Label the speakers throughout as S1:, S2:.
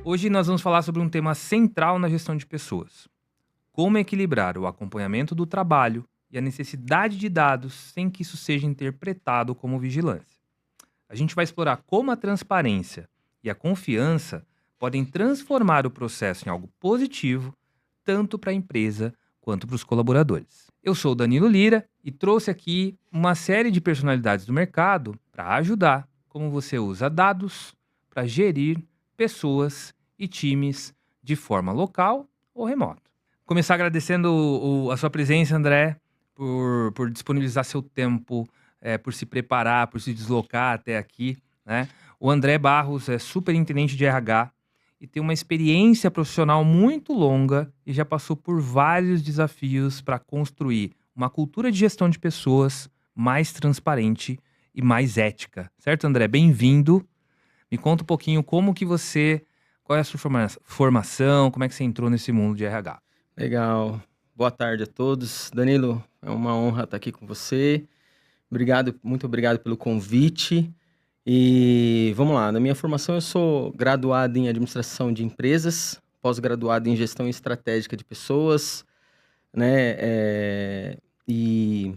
S1: Hoje nós vamos falar sobre um tema central na gestão de pessoas: como equilibrar o acompanhamento do trabalho e a necessidade de dados sem que isso seja interpretado como vigilância. A gente vai explorar como a transparência e a confiança podem transformar o processo em algo positivo, tanto para a empresa quanto para os colaboradores. Eu sou o Danilo Lira e trouxe aqui uma série de personalidades do mercado para ajudar como você usa dados para gerir pessoas e times de forma local ou remota. Começar agradecendo a sua presença, André, por disponibilizar seu tempo, por se preparar, por se deslocar até aqui, né? O André Barros é superintendente de RH e tem uma experiência profissional muito longa e já passou por vários desafios para construir uma cultura de gestão de pessoas mais transparente e mais ética. Certo, André? Bem-vindo. Me conta um pouquinho qual é a sua formação, como é que você entrou nesse mundo de RH?
S2: Legal. Boa tarde a todos. Danilo, é uma honra estar aqui com você. Obrigado, muito obrigado pelo convite. E vamos lá, na minha formação eu sou graduado em administração de empresas, pós-graduado em gestão estratégica de pessoas, né? E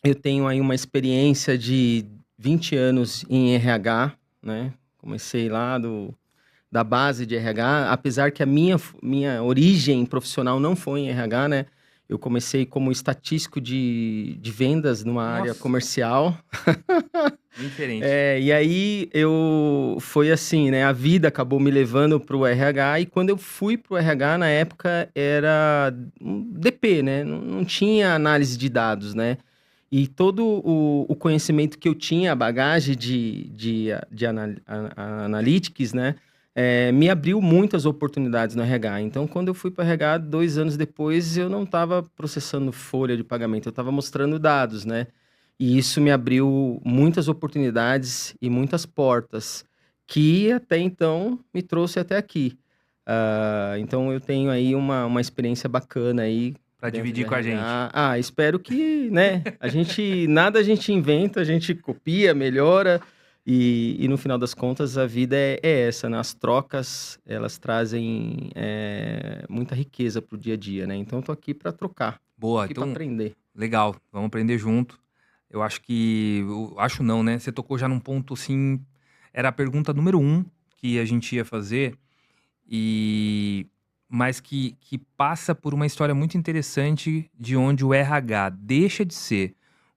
S2: eu tenho aí uma experiência de 20 anos em RH, né? Comecei lá da base de RH, apesar que a minha origem profissional não foi em RH, né? Eu comecei como estatístico de vendas numa área
S1: Nossa,
S2: comercial.
S1: bem diferente.
S2: E aí foi assim, né? A vida acabou me levando para o RH, e quando eu fui para o RH, na época era um DP, né? Não tinha análise de dados, né? E todo o conhecimento que eu tinha, a bagagem de analytics, né? Me abriu muitas oportunidades no RH. Então, quando eu fui para o RH, 2 anos depois, eu não estava processando folha de pagamento, eu estava mostrando dados, né? E isso me abriu muitas oportunidades e muitas portas, que até então me trouxe até aqui. Então, eu tenho aí uma experiência bacana aí
S1: Para
S2: dentro de
S1: dividir com a gente.
S2: RH. Espero que, né? Nada a gente inventa, a gente copia, melhora. E no final das contas, a vida é essa, né? As trocas, elas trazem muita riqueza para o dia a dia, né? Então, eu tô aqui para trocar, tô
S1: Boa,
S2: aqui para
S1: então,
S2: aprender.
S1: legal, vamos aprender junto. Eu acho que, acho não, né? Você tocou já num ponto assim, era a pergunta número um que a gente ia fazer, e mas que passa por uma história muito interessante de onde o RH deixa de ser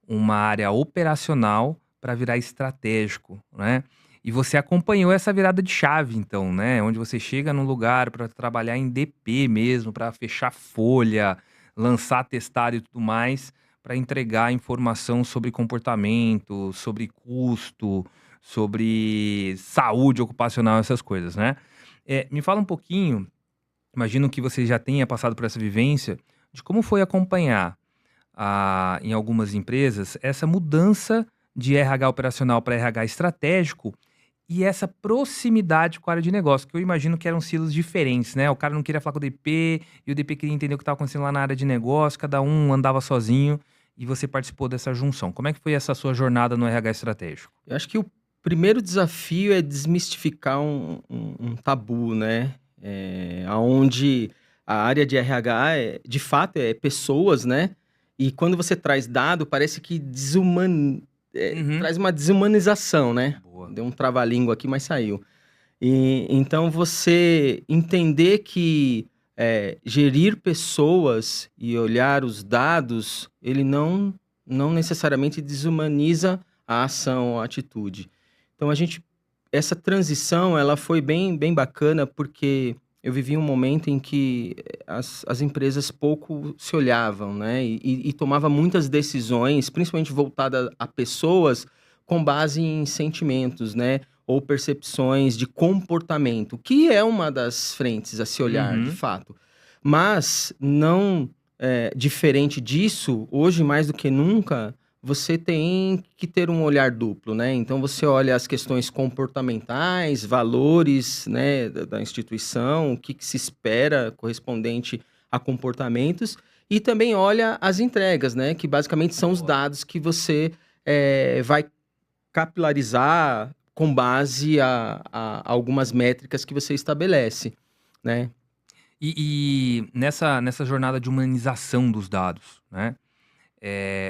S1: uma área operacional para virar estratégico, né? E você acompanhou essa virada de chave, então, né? Onde você chega num lugar para trabalhar em DP mesmo, para fechar folha, lançar testado e tudo mais, para entregar informação sobre comportamento, sobre custo, sobre saúde ocupacional, essas coisas, né? Me fala um pouquinho, imagino que você já tenha passado por essa vivência, de como foi acompanhar em algumas empresas essa mudança de RH operacional para RH estratégico e essa proximidade com a área de negócio, que eu imagino que eram silos diferentes, né? O cara não queria falar com o DP e o DP queria entender o que estava acontecendo lá na área de negócio, cada um andava sozinho e você participou dessa junção. Como é que foi essa sua jornada no RH estratégico?
S2: Eu acho que o primeiro desafio é desmistificar um tabu, né? Aonde a área de RH de fato é pessoas, né? E quando você traz dado, parece que
S1: Uhum.
S2: traz uma desumanização, né?
S1: Boa.
S2: Deu um trava-língua aqui, mas saiu. E então você entender que gerir pessoas e olhar os dados, ele não necessariamente desumaniza a ação, a atitude. Então essa transição, ela foi bem bacana, porque eu vivi um momento em que as empresas pouco se olhavam, né? E tomava muitas decisões, principalmente voltada a pessoas, com base em sentimentos, né? Ou percepções de comportamento, que é uma das frentes a se olhar, de
S1: Uhum.
S2: fato. Mas não diferente disso, hoje mais do que nunca, você tem que ter um olhar duplo, né? Então você olha as questões comportamentais, valores, né, da instituição, o que se espera correspondente a comportamentos, e também olha as entregas, né? Que basicamente são os
S1: Boa.
S2: dados que você vai capilarizar, com base a algumas métricas que você estabelece, né?
S1: E nessa jornada de humanização dos dados, né?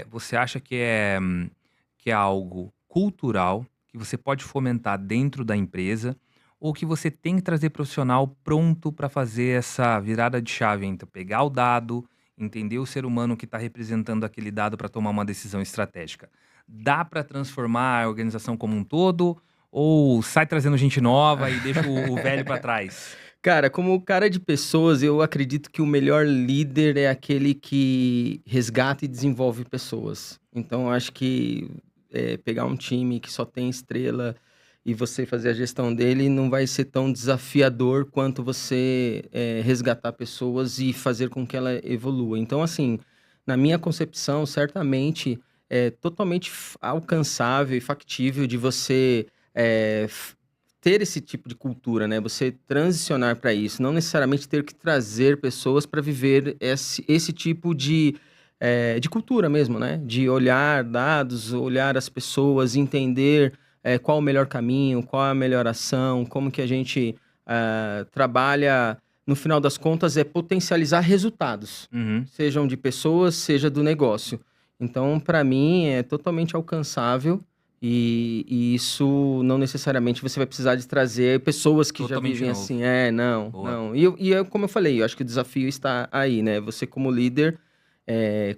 S1: Você acha que é algo cultural, que você pode fomentar dentro da empresa, ou que você tem que trazer profissional pronto para fazer essa virada de chave entre pegar o dado, entender o ser humano que está representando aquele dado para tomar uma decisão estratégica? Dá para transformar a organização como um todo, ou sai trazendo gente nova e deixa o velho para trás?
S2: Cara, como cara de pessoas, eu acredito que o melhor líder é aquele que resgata e desenvolve pessoas. Então, eu acho que pegar um time que só tem estrela e você fazer a gestão dele não vai ser tão desafiador quanto você resgatar pessoas e fazer com que ela evolua. Então, assim, na minha concepção, certamente é totalmente alcançável e factível de você ter esse tipo de cultura, né? Você transicionar para isso, não necessariamente ter que trazer pessoas para viver esse tipo de cultura mesmo, né? De olhar dados, olhar as pessoas, entender qual o melhor caminho, qual a melhor ação, como que a gente trabalha. No final das contas, é potencializar resultados,
S1: Uhum.
S2: sejam de pessoas, seja do negócio. Então, para mim, é totalmente alcançável. E isso não necessariamente você vai precisar de trazer pessoas que já
S1: Totalmente
S2: vivem
S1: novo.
S2: assim. Não,
S1: Boa.
S2: não. Como eu falei, eu acho que o desafio está aí, né? Você como líder,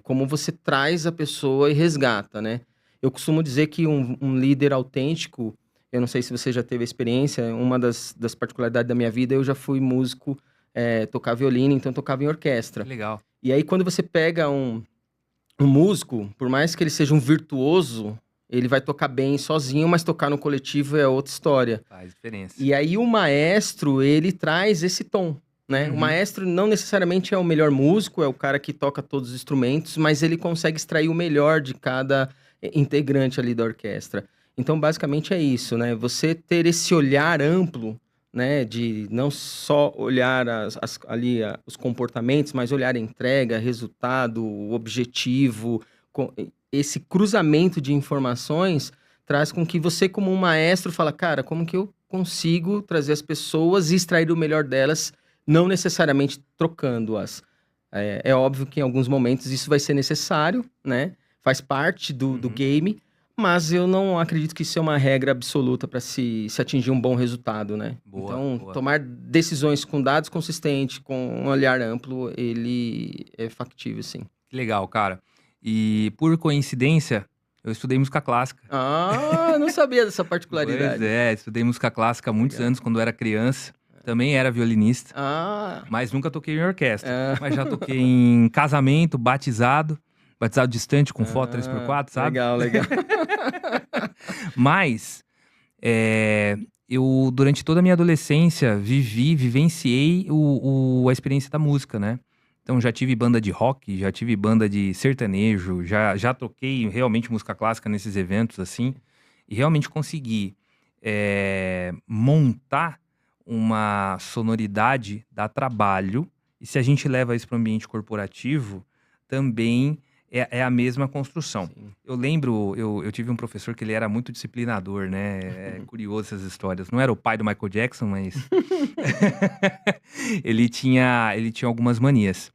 S2: como você traz a pessoa e resgata, né? Eu costumo dizer que um líder autêntico, eu não sei se você já teve a experiência, uma das particularidades da minha vida, eu já fui músico, tocar violino, então eu tocava em orquestra.
S1: Que legal.
S2: E aí, quando você pega um músico, por mais que ele seja um virtuoso, ele vai tocar bem sozinho, mas tocar no coletivo é outra história.
S1: Faz diferença.
S2: E aí o maestro, ele traz esse tom, né? O
S1: Uhum.
S2: maestro não necessariamente é o melhor músico, é o cara que toca todos os instrumentos, mas ele consegue extrair o melhor de cada integrante ali da orquestra. Então, basicamente é isso, né? Você ter esse olhar amplo, né? De não só olhar os comportamentos, mas olhar a entrega, resultado, o objetivo, esse cruzamento de informações traz com que você, como um maestro, fala, cara, como que eu consigo trazer as pessoas e extrair o melhor delas, não necessariamente trocando-as. É óbvio que em alguns momentos isso vai ser necessário, né? Faz parte do game, mas eu não acredito que isso é uma regra absoluta para se atingir um bom resultado, né?
S1: Boa,
S2: Então,
S1: boa.
S2: tomar decisões com dados consistentes, com um olhar amplo, ele é factível, sim.
S1: Que legal, cara. E por coincidência, eu estudei música clássica.
S2: Ah, não sabia dessa
S1: Pois
S2: particularidade.
S1: estudei música clássica há muitos
S2: Legal.
S1: anos, quando eu era criança. Também era violinista,
S2: Ah,
S1: mas nunca toquei em orquestra.
S2: Ah.
S1: Mas já toquei em casamento, batizado distante com foto 3x4, sabe?
S2: legal, legal.
S1: Mas eu, durante toda a minha adolescência, vivenciei a experiência da música, né? Então já tive banda de rock, já tive banda de sertanejo, já toquei realmente música clássica nesses eventos, assim. E realmente consegui montar uma sonoridade, dá trabalho. E se a gente leva isso para o ambiente corporativo, também é a mesma construção.
S2: Sim.
S1: Eu lembro, eu tive um professor que ele era muito disciplinador, né? É curioso essas histórias. Não era o pai do Michael Jackson, mas ele tinha algumas manias.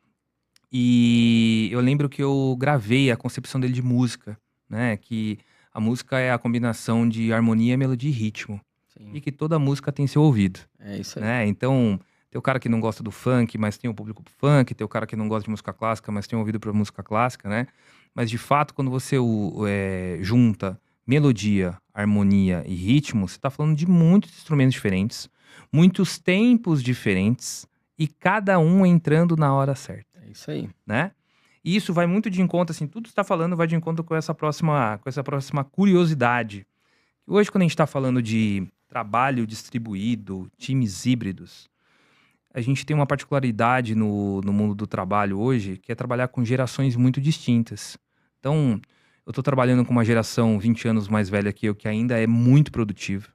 S1: E eu lembro que eu gravei a concepção dele de música, né? Que a música é a combinação de harmonia, melodia e ritmo.
S2: Sim.
S1: E que toda música tem seu ouvido,
S2: É isso aí.
S1: né? Então, tem o cara que não gosta do funk, mas tem o público pro funk. Tem o cara que não gosta de música clássica, mas tem um ouvido pra música clássica, né? Mas, de fato, quando você junta melodia, harmonia e ritmo, você tá falando de muitos instrumentos diferentes, muitos tempos diferentes, e cada um entrando na hora certa,
S2: É isso aí.
S1: né? E isso vai muito de encontro, assim, tudo que você tá falando vai de encontro com essa próxima curiosidade. Hoje, quando a gente tá falando de trabalho distribuído, times híbridos, a gente tem uma particularidade no mundo do trabalho hoje, que é trabalhar com gerações muito distintas. Então, eu tô trabalhando com uma geração 20 anos mais velha que eu, que ainda é muito produtiva.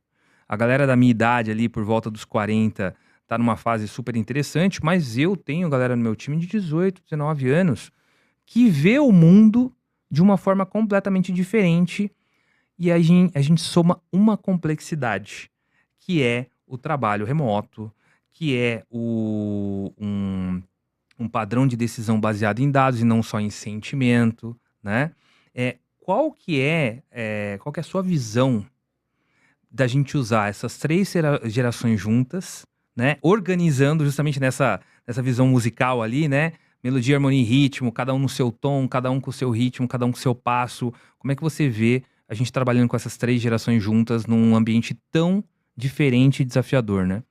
S1: A galera da minha idade ali, por volta dos 40, tá numa fase super interessante, mas eu tenho galera no meu time de 18, 19 anos, que vê o mundo de uma forma completamente diferente e a gente soma uma complexidade, que é o trabalho remoto, que é um padrão de decisão baseado em dados e não só em sentimento, né? Qual que é a sua visão da gente usar essas três gerações juntas, né? Organizando justamente nessa visão musical ali, né? Melodia, harmonia e ritmo, cada um no seu tom, cada um com o seu ritmo, cada um com o seu passo. Como é que você vê a gente trabalhando com essas três gerações juntas num ambiente tão diferente e desafiador, né?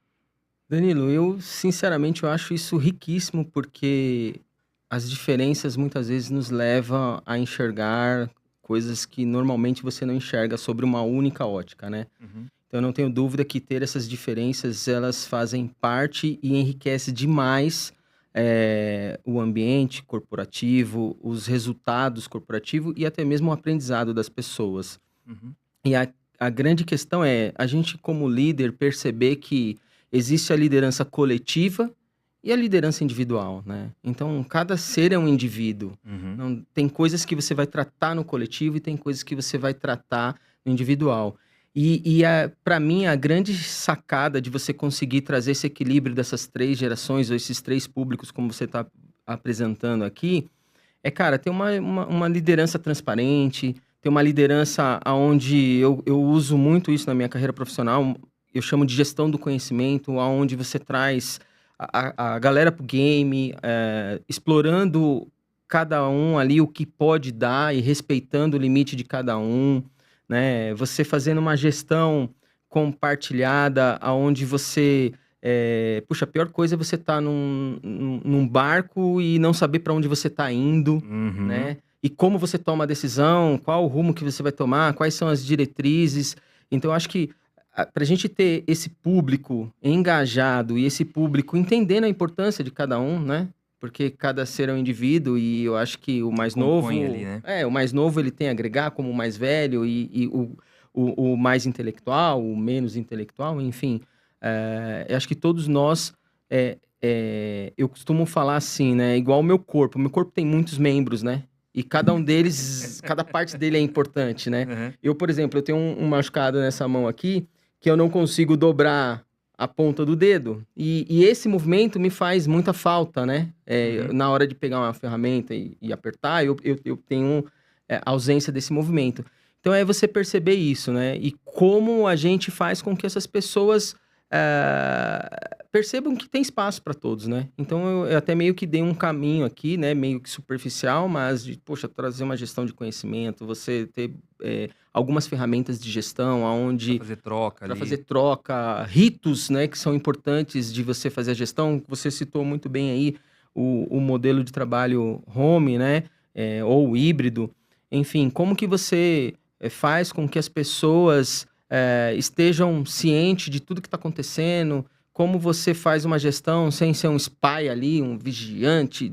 S2: Danilo, eu sinceramente eu acho isso riquíssimo porque as diferenças muitas vezes nos levam a enxergar coisas que normalmente você não enxerga sobre uma única ótica, né?
S1: Uhum.
S2: Então eu não tenho dúvida que ter essas diferenças, elas fazem parte e enriquece demais o ambiente corporativo, os resultados corporativos e até mesmo o aprendizado das pessoas.
S1: Uhum.
S2: E a grande questão é a gente, como líder, perceber que existe a liderança coletiva e a liderança individual, né? Então, cada ser é um indivíduo.
S1: Uhum.
S2: Não, tem coisas que você vai tratar no coletivo e tem coisas que você vai tratar no individual. Para mim, a grande sacada de você conseguir trazer esse equilíbrio dessas três gerações, ou esses três públicos, como você está apresentando aqui, cara, ter uma liderança transparente, ter uma liderança onde eu uso muito isso na minha carreira profissional, eu chamo de gestão do conhecimento, onde você traz a galera pro game, explorando cada um ali o que pode dar e respeitando o limite de cada um, né? Você fazendo uma gestão compartilhada, onde você puxa, a pior coisa é você estar num barco e não saber para onde você está indo,
S1: Uhum.
S2: né? E como você toma a decisão, qual o rumo que você vai tomar, quais são as diretrizes. Então, eu acho que para a gente ter esse público engajado e esse público entendendo a importância de cada um, né? Porque cada ser é um indivíduo e eu acho que o
S1: Que
S2: mais novo...
S1: compõe ali, né?
S2: o mais novo ele tem a agregar como o mais velho e o mais intelectual, o menos intelectual, enfim... eu acho que todos nós, eu costumo falar assim, né? Igual o meu corpo. O meu corpo tem muitos membros, né? E cada um deles, cada parte dele é importante, né?
S1: Uhum.
S2: Eu, por exemplo, eu tenho um machucado nessa mão aqui que eu não consigo dobrar a ponta do dedo. E esse movimento me faz muita falta, né?
S1: Uhum.
S2: Na hora de pegar uma ferramenta e apertar, eu tenho ausência desse movimento. Então é você perceber isso, né? E como a gente faz com que essas pessoas percebam que tem espaço para todos, né? Então eu até meio que dei um caminho aqui, né? Meio que superficial, mas de, poxa, trazer uma gestão de conhecimento, você ter algumas ferramentas de gestão,
S1: Pra
S2: aonde
S1: fazer troca
S2: para
S1: ali.
S2: fazer troca, ritos, né? Que são importantes de você fazer a gestão. Você citou muito bem aí o modelo de trabalho home, né? Ou híbrido. Enfim, como que você faz com que as pessoas estejam cientes de tudo que está acontecendo, como você faz uma gestão sem ser um spy ali, um vigiante,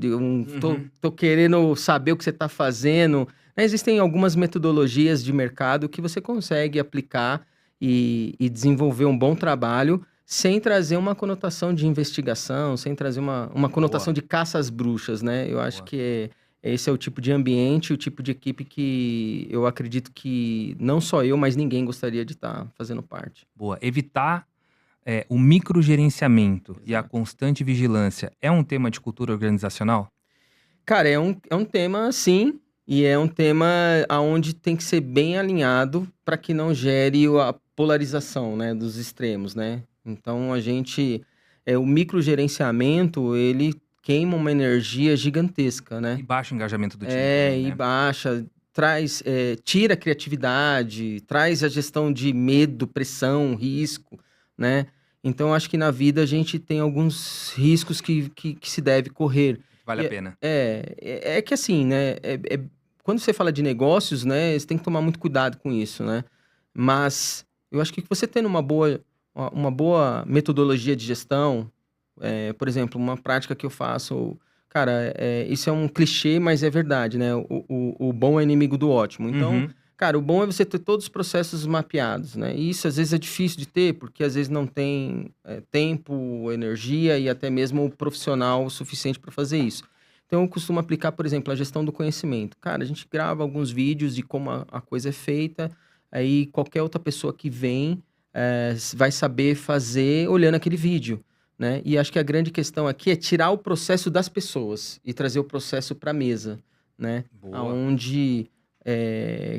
S2: tô querendo saber o que você está fazendo. Existem algumas metodologias de mercado que você consegue aplicar e desenvolver um bom trabalho sem trazer uma conotação de investigação, sem trazer uma conotação
S1: Boa.
S2: de caça às bruxas, né? Eu acho
S1: Boa.
S2: que esse é o tipo de ambiente, o tipo de equipe que eu acredito que não só eu, mas ninguém gostaria de estar fazendo parte.
S1: Boa. Evitar o microgerenciamento e a
S2: Exato.
S1: constante vigilância é um tema de cultura organizacional?
S2: Cara, é um tema, sim, e é um tema aonde tem que ser bem alinhado para que não gere a polarização, né, dos extremos, né? Então o microgerenciamento, ele queima uma energia gigantesca, né?
S1: E baixo engajamento do time também,
S2: E
S1: né?
S2: baixa, tira a criatividade, traz a gestão de medo, pressão, risco, né? Então, acho que na vida a gente tem alguns riscos que se deve correr.
S1: Vale
S2: E
S1: a pena.
S2: é que assim, né? Quando você fala de negócios, né? Você tem que tomar muito cuidado com isso, né? Mas eu acho que você tendo uma boa metodologia de gestão, por exemplo, uma prática que eu faço. Cara, isso é um clichê, mas é verdade, né? O bom é inimigo do ótimo. Então,
S1: Uhum.
S2: cara, o bom é você ter todos os processos mapeados, né? E isso às vezes é difícil de ter, porque às vezes não tem tempo, energia e até mesmo o profissional suficiente para fazer isso. Então, eu costumo aplicar, por exemplo, a gestão do conhecimento. Cara, a gente grava alguns vídeos de como a coisa é feita, aí qualquer outra pessoa que vem vai saber fazer olhando aquele vídeo, né? E acho que a grande questão aqui é tirar o processo das pessoas e trazer o processo para a mesa, né?
S1: Boa.
S2: Onde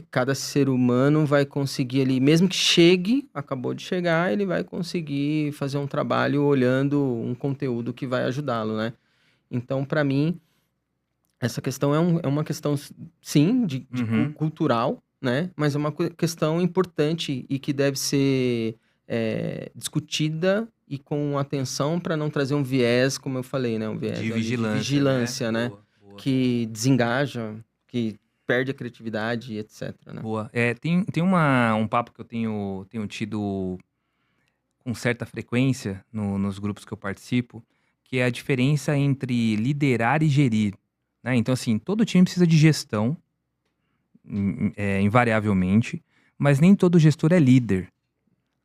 S2: cada ser humano vai conseguir ali, mesmo que acabou de chegar, ele vai conseguir fazer um trabalho olhando um conteúdo que vai ajudá-lo, né? Então, para mim, essa questão é uma questão, sim, de
S1: Uhum.
S2: cultural, né? Mas é uma questão importante e que deve ser discutida e com atenção para não trazer um viés, como eu falei, né? Um viés
S1: De
S2: ali de
S1: vigilância, né?
S2: vigilância, né?
S1: Boa, boa,
S2: Que desengaja, que perde a criatividade, etc, né?
S1: boa. Tem um papo que eu tenho tido com certa frequência nos grupos que eu participo, que é a diferença entre liderar e gerir, né? Então, assim, todo time precisa de gestão, invariavelmente, mas nem todo gestor é líder,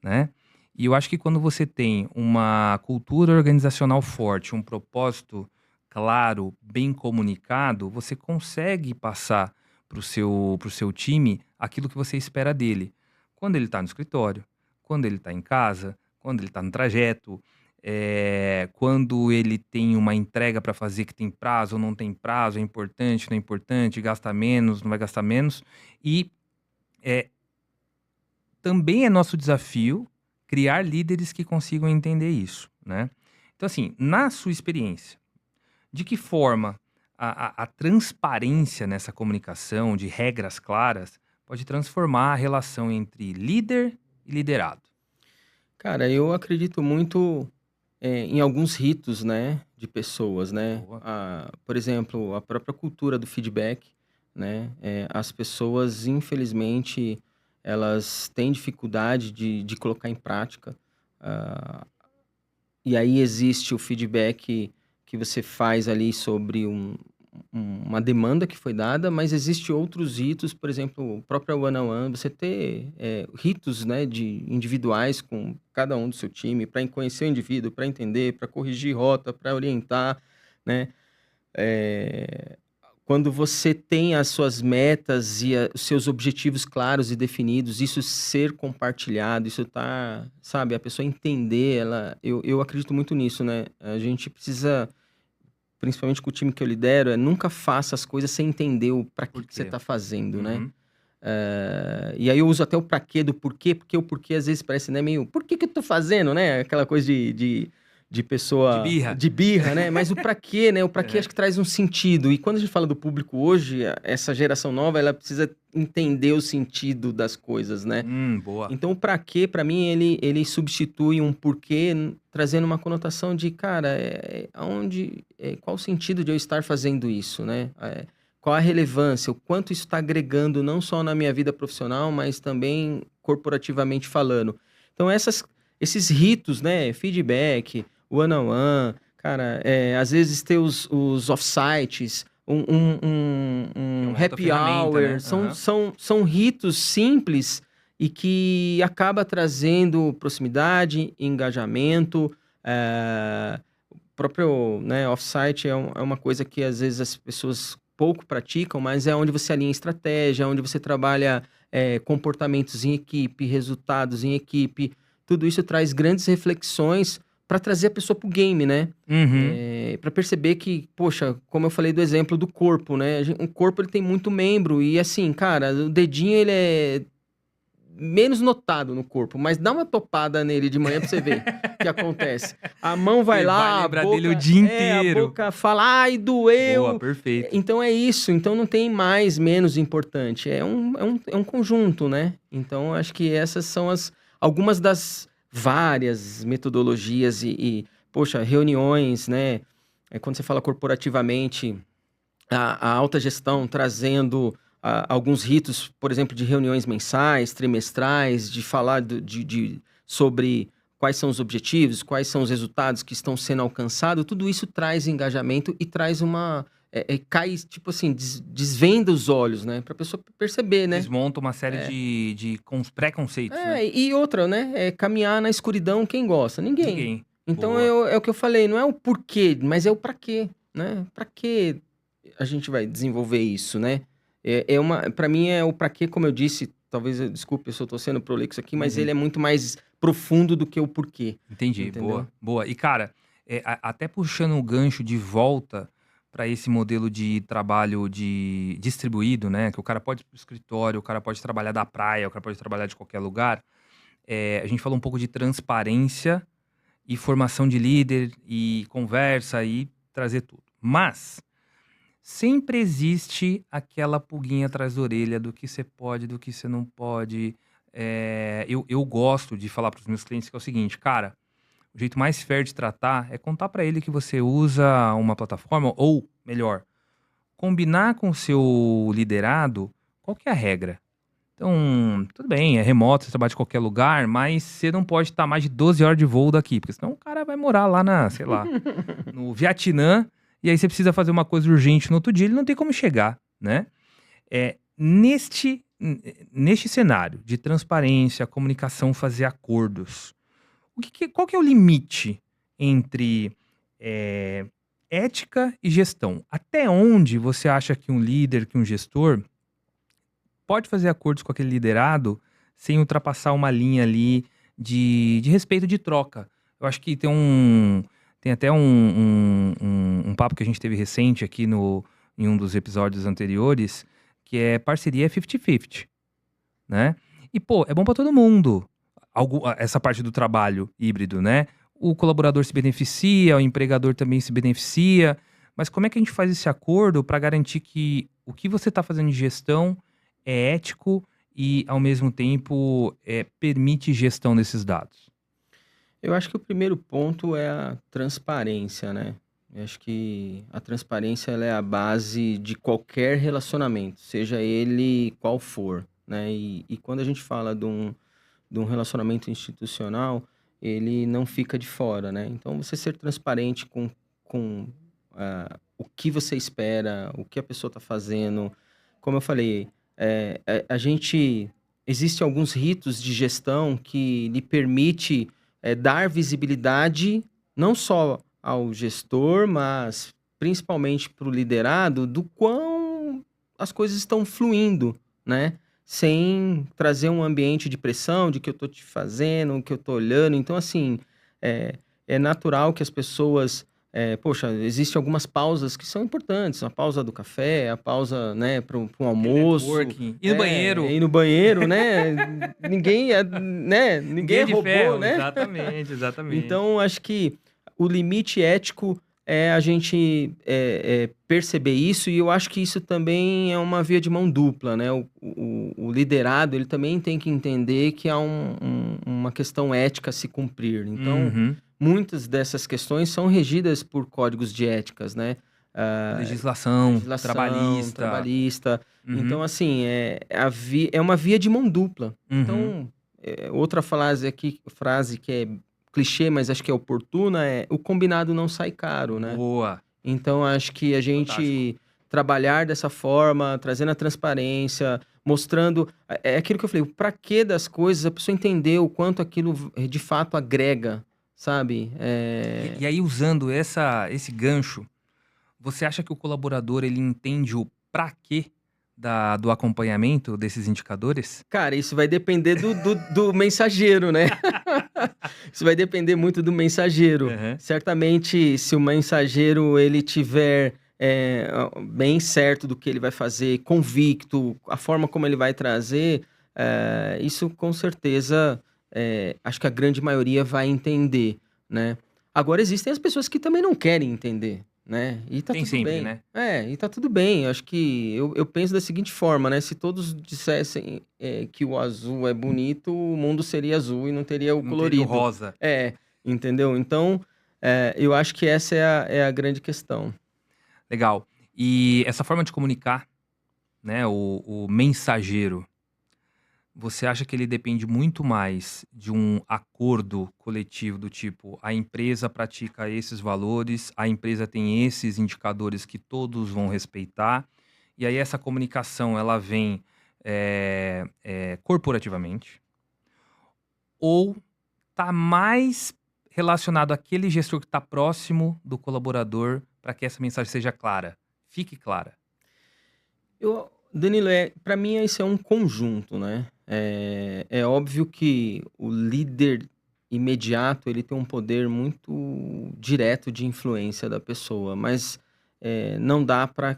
S1: né? E eu acho que quando você tem uma cultura organizacional forte, um propósito claro, bem comunicado, você consegue passar para o seu time aquilo que você espera dele. Quando ele está no escritório, quando ele está em casa, quando ele está no trajeto, quando ele tem uma entrega para fazer que tem prazo ou não tem prazo, é importante, não é importante, gasta menos, não vai gastar menos. E é, também é nosso desafio criar líderes que consigam entender isso, né? Então, assim, na sua experiência, de que forma a transparência nessa comunicação de regras claras pode transformar a relação entre líder e liderado?
S2: Cara, eu acredito muito em alguns ritos, né, de pessoas, né?
S1: Boa.
S2: Por exemplo, a própria cultura do feedback, né? As pessoas, infelizmente, elas têm dificuldade de colocar em prática. ah, e aí existe o feedback que você faz ali sobre uma demanda que foi dada, mas existe outros ritos, por exemplo, o próprio one-on-one, você ter ritos, né, individuais com cada um do seu time, para conhecer o indivíduo, para entender, para corrigir rota, para orientar, né? Eh, Quando você tem as suas metas e os seus objetivos claros e definidos, isso ser compartilhado, isso tá, sabe, a pessoa entender, eu acredito muito nisso, né? A gente precisa, principalmente com o time que eu lidero, nunca faça as coisas sem entender o para
S1: Por
S2: que você
S1: quê?
S2: tá fazendo, né?
S1: Uhum.
S2: E aí eu uso até o pra quê do porquê, porque o porquê às vezes parece, né, meio, por que que eu tô fazendo, né? Aquela coisa de
S1: De
S2: pessoa
S1: birra.
S2: de birra, né? Mas o pra quê, né? O pra quê
S1: É.
S2: acho que traz um sentido. E quando a gente fala do público hoje, essa geração nova, ela precisa entender o sentido das coisas, né?
S1: Boa.
S2: Então o pra quê, pra mim, ele substitui um porquê, trazendo uma conotação de, cara, qual o sentido de eu estar fazendo isso, né? Qual a relevância, o quanto isso está agregando não só na minha vida profissional, mas também corporativamente falando. Então esses ritos, né? Feedback, one-on-one, cara, às vezes ter os off-sites,
S1: É
S2: um
S1: uma outra
S2: happy
S1: ferramenta,
S2: hour,
S1: né? Aham.
S2: são ritos simples e que acaba trazendo proximidade, engajamento. O próprio, né, off-site é uma coisa que às vezes as pessoas pouco praticam, mas é onde você alinha estratégia, onde você trabalha comportamentos em equipe, resultados em equipe. Tudo isso traz grandes reflexões para trazer a pessoa para o game, né?
S1: Uhum.
S2: Para perceber que, poxa, como eu falei do exemplo do corpo, né? O corpo ele tem muito membro e assim, cara, o dedinho ele é menos notado no corpo, mas dá uma topada nele de manhã pra você ver o que acontece. A mão vai
S1: Você vai
S2: lá,
S1: lembrar dele o dia
S2: a
S1: inteiro.
S2: boca fala, ai,
S1: Boa,
S2: doeu.
S1: perfeito.
S2: Então é isso, então não tem mais, menos importante. É um conjunto, né? Então acho que essas são algumas das várias metodologias poxa, reuniões, né? Quando você fala corporativamente, a alta gestão trazendo alguns ritos, por exemplo, de reuniões mensais, trimestrais, de falar sobre quais são os objetivos, quais são os resultados que estão sendo alcançados, tudo isso traz engajamento e traz cai, tipo assim, desvenda os olhos, né? Para a pessoa perceber, né?
S1: Desmonta uma série de preconceitos, né?
S2: E outra, né? Caminhar na escuridão, quem gosta? Ninguém.
S1: Ninguém.
S2: Então
S1: Boa.
S2: é o que eu falei, não é o porquê, mas é o para quê, né? Para que a gente vai desenvolver isso, né? Para mim é o para quê, como eu disse, talvez, desculpe se eu estou sendo prolixo aqui, mas ele é muito mais profundo do que o porquê,
S1: Entendi,
S2: entendeu?
S1: boa, boa. E cara, até puxando o gancho de volta para esse modelo de trabalho distribuído, né? Que o cara pode ir pro escritório, o cara pode trabalhar da praia, o cara pode trabalhar de qualquer lugar. A gente falou um pouco de transparência e formação de líder e conversa e trazer tudo. Mas sempre existe aquela pulguinha atrás da orelha do que você pode, do que você não pode. Eu gosto de falar para os meus clientes que é o seguinte, cara, o jeito mais fair de tratar é contar para ele que você usa uma plataforma, ou melhor, combinar com o seu liderado qual que é a regra. Então, tudo bem, é remoto, você trabalha de qualquer lugar, mas você não pode estar mais de 12 horas de voo daqui, porque senão o cara vai morar lá sei lá, no Vietnã, e aí você precisa fazer uma coisa urgente no outro dia, ele não tem como chegar, né? Neste cenário de transparência, comunicação, fazer acordos, qual que é o limite entre ética e gestão? Até onde você acha que um líder, que um gestor pode fazer acordos com aquele liderado sem ultrapassar uma linha ali de respeito de troca? Eu acho que tem até um papo que a gente teve recente aqui em um dos episódios anteriores, que é parceria 50-50, né? E, pô, é bom pra todo mundo essa parte do trabalho híbrido, né? O colaborador se beneficia, o empregador também se beneficia, mas como é que a gente faz esse acordo para garantir que o que você está fazendo de gestão é ético e, ao mesmo tempo, permite gestão desses dados?
S2: Eu acho que o primeiro ponto é a transparência, né? Eu acho que a transparência ela é a base de qualquer relacionamento, seja ele qual for, né? E quando a gente fala de um relacionamento institucional, ele não fica de fora, né? Então, você ser transparente com o que você espera, o que a pessoa está fazendo. Como eu falei, a gente... Existem alguns ritos de gestão que lhe permite dar visibilidade não só ao gestor, mas principalmente para o liderado, do quão as coisas estão fluindo, né? Sem trazer um ambiente de pressão, de que eu tô te fazendo, o que eu tô olhando. Então, assim, é natural que as pessoas... poxa, existem algumas pausas que são importantes. A pausa do café, a pausa, né, para um almoço.
S1: Networking. Ir no banheiro.
S2: Ir no banheiro, né? Ninguém é, né? Ninguém é
S1: de
S2: robô,
S1: ferro,
S2: né?
S1: exatamente, exatamente.
S2: Então, acho que o limite ético é a gente perceber isso, e eu acho que isso também é uma via de mão dupla, né? O liderado, ele também tem que entender que há uma questão ética a se cumprir. Então, muitas dessas questões são regidas por códigos de éticas, né?
S1: Legislação trabalhista.
S2: Então, assim, é uma via de mão dupla. Então, outra frase que é clichê, mas acho que é oportuna, o combinado não sai caro, né?
S1: Boa.
S2: Então, acho que a gente trabalhar dessa forma, trazendo a transparência, mostrando... É aquilo que eu falei, o pra quê das coisas, a pessoa entender o quanto aquilo de fato agrega, sabe?
S1: E aí, usando esse gancho, você acha que o colaborador ele entende o pra quê do acompanhamento desses indicadores?
S2: Cara, isso vai depender do mensageiro, né? Isso vai depender muito do mensageiro. Certamente, se o mensageiro ele tiver bem certo do que ele vai fazer, convicto, a forma como ele vai trazer, isso com certeza, acho que a grande maioria vai entender, né? Agora, existem as pessoas que também não querem entender, né? E tá
S1: Tem
S2: tudo
S1: sempre,
S2: bem.
S1: né?
S2: E tá tudo bem. Eu acho que eu penso da seguinte forma, né? Se todos dissessem que o azul é bonito, o mundo seria azul e não teria o
S1: Não
S2: colorido.
S1: teria o rosa.
S2: Entendeu? Então, eu acho que essa é a grande questão.
S1: Legal. E essa forma de comunicar, né? O mensageiro, você acha que ele depende muito mais de um acordo coletivo do tipo, a empresa pratica esses valores, a empresa tem esses indicadores que todos vão respeitar, e aí essa comunicação ela vem corporativamente, ou tá mais relacionado àquele gestor que está próximo do colaborador para que essa mensagem seja clara, fique clara?
S2: Danilo, para mim isso é um conjunto, né? É óbvio que o líder imediato ele tem um poder muito direto de influência da pessoa, mas não dá para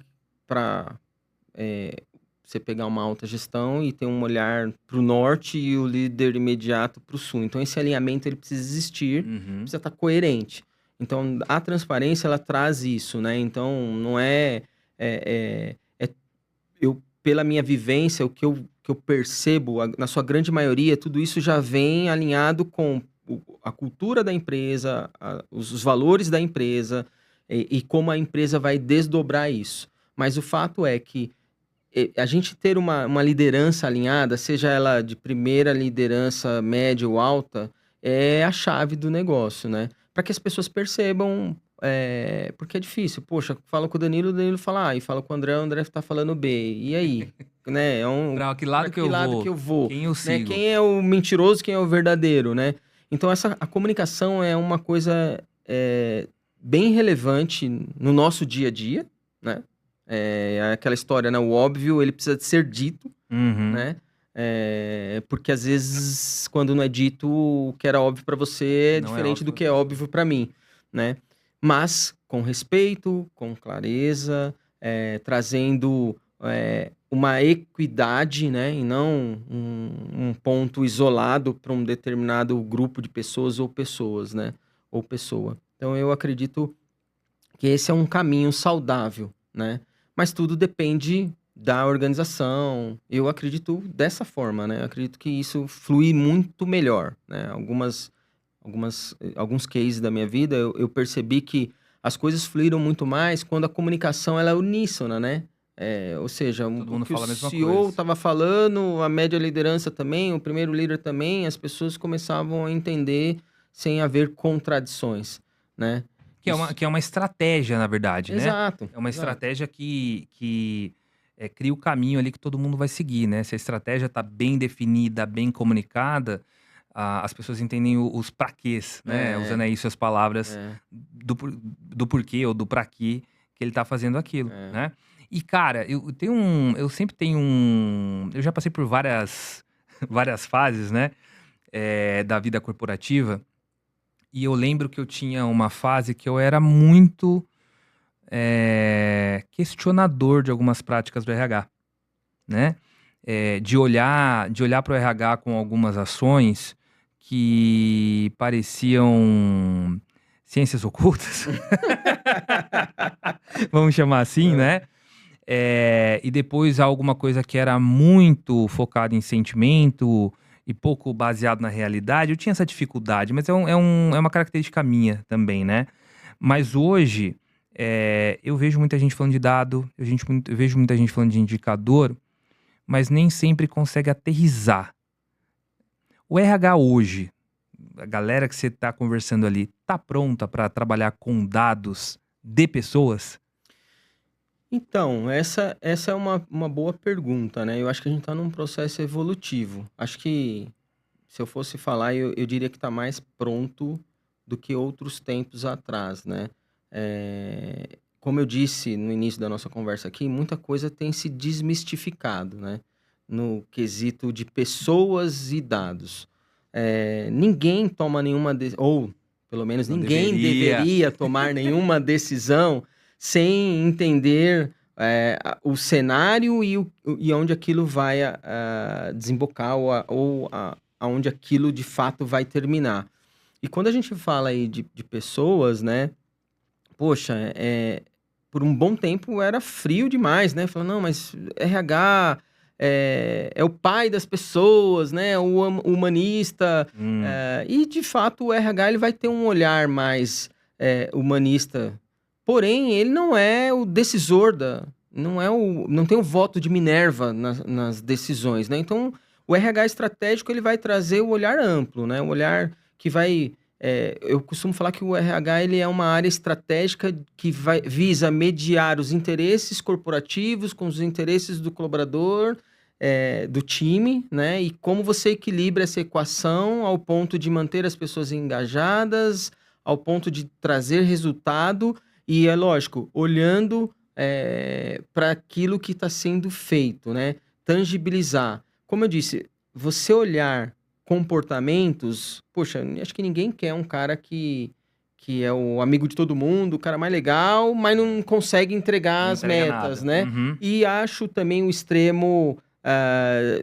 S2: você pegar uma alta gestão e ter um olhar para o norte e o líder imediato para o sul. Então, esse alinhamento ele precisa existir,
S1: Uhum.
S2: precisa estar coerente. Então, a transparência ela traz isso, né? Então, não eu pela minha vivência, o que eu percebo, na sua grande maioria, tudo isso já vem alinhado com a cultura da empresa, os valores da empresa e como a empresa vai desdobrar isso. Mas o fato é que a gente ter uma liderança alinhada, seja ela de primeira liderança, média ou alta, é a chave do negócio, né? Para que as pessoas percebam, porque é difícil. Poxa, fala com o Danilo fala A, e fala com o André tá falando B. E aí? Né?
S1: Para que
S2: Para
S1: lado que
S2: que
S1: eu
S2: lado que
S1: vou?
S2: eu vou?
S1: Quem eu
S2: Né?
S1: sigo?
S2: Quem é o mentiroso, quem é o verdadeiro, né? Então, a comunicação é uma coisa bem relevante no nosso dia a dia, né? É aquela história, né? O óbvio, ele precisa de ser dito,
S1: Uhum.
S2: né? Porque às vezes, quando não é dito, o que era óbvio para você é
S1: Não é
S2: diferente
S1: óbvio
S2: do
S1: para as
S2: que é
S1: pessoas.
S2: óbvio para mim, né? Mas com respeito, com clareza, trazendo uma equidade, né? E não um ponto isolado para um determinado grupo de pessoas ou pessoas, né? Ou pessoa. Então, eu acredito que esse é um caminho saudável, né? Mas tudo depende da organização. Eu acredito dessa forma, né? Eu acredito que isso flui muito melhor, né? Alguns cases da minha vida, eu percebi que as coisas fluíram muito mais quando a comunicação ela é uníssona, né? Ou seja,
S1: Todo
S2: o
S1: mundo
S2: que o
S1: fala a mesma
S2: CEO
S1: coisa.
S2: estava falando, a média liderança também, o primeiro líder também, as pessoas começavam a entender sem haver contradições, né? Isso.
S1: Que é uma estratégia, na verdade, né?
S2: Exato,
S1: É uma
S2: exato.
S1: estratégia que cria o caminho ali que todo mundo vai seguir, né? Se a estratégia está bem definida, bem comunicada, as pessoas entendem os praquês, né?
S2: É,
S1: Usando aí suas palavras
S2: é,
S1: do porquê ou do pra quê que ele tá fazendo aquilo,
S2: é.
S1: né? E, cara, eu sempre tenho um. Eu já passei por várias, várias fases, né? Da vida corporativa. E eu lembro que eu tinha uma fase que eu era muito questionador de algumas práticas do RH, né? De olhar para o RH com algumas ações que pareciam ciências ocultas, vamos chamar assim,
S2: Hã.
S1: né? E depois alguma coisa que era muito focada em sentimento e pouco baseado na realidade. Eu tinha essa dificuldade, mas é uma característica minha também, né? Mas hoje, eu vejo muita gente falando de dado, eu vejo muita gente falando de indicador, mas nem sempre consegue aterrissar. O RH hoje, a galera que você está conversando ali, tá pronta para trabalhar com dados de pessoas?
S2: Então, essa é uma boa pergunta, né. Eu acho que a gente está num processo evolutivo. Acho que, se eu fosse falar, eu diria que está mais pronto do que outros tempos atrás, né. Como eu disse no início da nossa conversa aqui, muita coisa tem se desmistificado, né, no quesito de pessoas e dados. Ninguém toma nenhuma ou pelo menos
S1: Não
S2: ninguém
S1: deveria.
S2: deveria tomar nenhuma decisão sem entender, o cenário e onde aquilo vai desembocar ou aonde aquilo de fato vai terminar. E quando a gente fala aí de pessoas, né, poxa, por um bom tempo era frio demais, né, falando: "Não, mas RH é o pai das pessoas, né, o humanista",
S1: Hum.
S2: e de fato o RH ele vai ter um olhar mais, humanista, porém ele não é o decisor não tem o voto de Minerva nas decisões, né, então o RH estratégico ele vai trazer o olhar amplo, né, o olhar que vai eu costumo falar que o RH ele é uma área estratégica que visa mediar os interesses corporativos com os interesses do colaborador, do time, né? E como você equilibra essa equação ao ponto de manter as pessoas engajadas, ao ponto de trazer resultado e, é lógico, olhando para aquilo que está sendo feito, né? Tangibilizar. Como eu disse, você olhar comportamentos, poxa, acho que ninguém quer um cara que é o amigo de todo mundo, o cara mais legal, mas não consegue entregar
S1: Não
S2: as
S1: entrega
S2: metas,
S1: nada.
S2: né?
S1: Uhum.
S2: E acho também o extremo